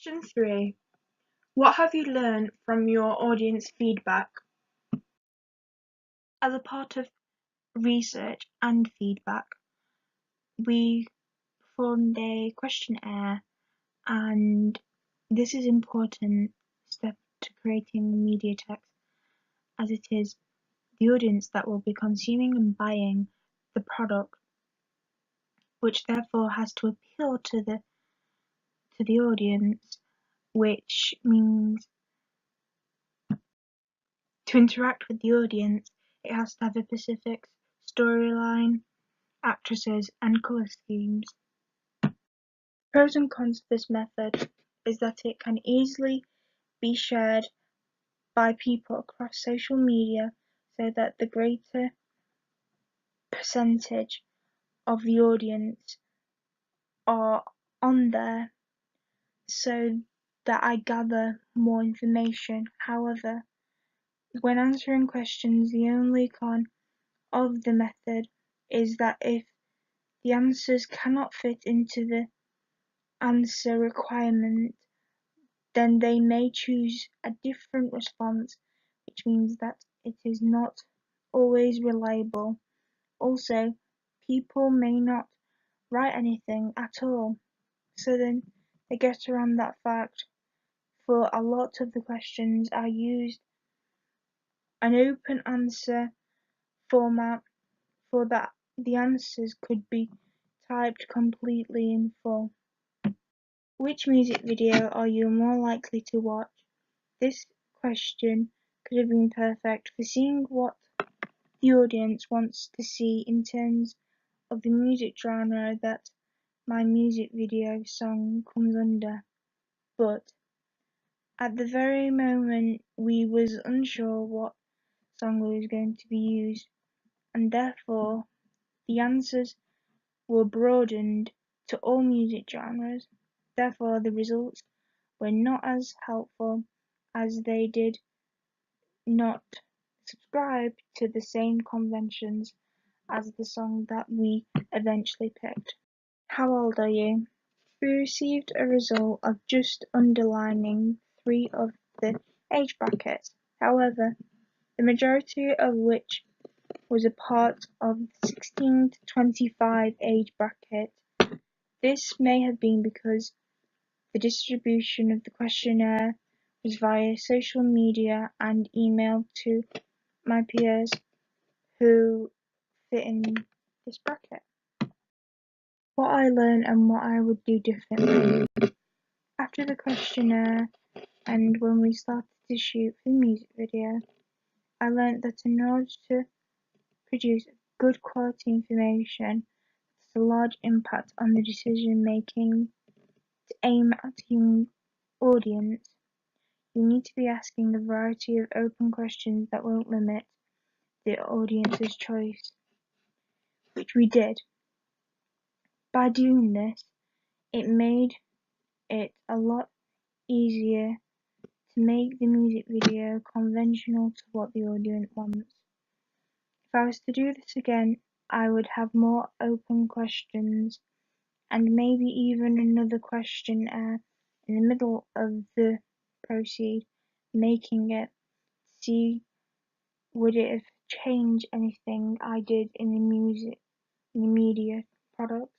Question 3. What have you learned from your audience feedback? As a part of research and feedback, we performed a questionnaire, and this is an important step to creating media text, as it is the audience that will be consuming and buying the product, which therefore has to appeal to the audience, which means to interact with the audience, it has to have a specific storyline, actresses, and colour schemes. Pros and cons of this method is that it can easily be shared by people across social media so that the greater percentage of the audience are on there so that I gather more information. However, when answering questions, the only con of the method is that if the answers cannot fit into the answer requirement, then they may choose a different response, which means that it is not always reliable. Also, people may not write anything at all, so then they get around that fact. For a lot of the questions, I used an open answer format for that the answers could be typed completely in full. Which music video are you more likely to watch? This question could have been perfect for seeing what the audience wants to see in terms of the music genre that my music video song comes under. But at the very moment we was unsure what song was going to be used, and therefore the answers were broadened to all music genres. Therefore the results were not as helpful, as they did not subscribe to the same conventions as the song that we eventually picked. How old are you? We received a result of just underlining 3 of the age brackets, however, the majority of which was a part of the 16 to 25 age bracket. This may have been because the distribution of the questionnaire was via social media and emailed to my peers who fit in this bracket. What I learned and what I would do differently. After the questionnaire and when we started to shoot the music video, I learned that in order to produce good quality information that has a large impact on the decision making to aim at a young audience, you need to be asking a variety of open questions that won't limit the audience's choice, which we did. By doing this, it made it a lot easier to make the music video conventional to what the audience wants. If I was to do this again, I would have more open questions and maybe even another questionnaire in the middle of the proceed, making it see would it have changed anything I did in the media product.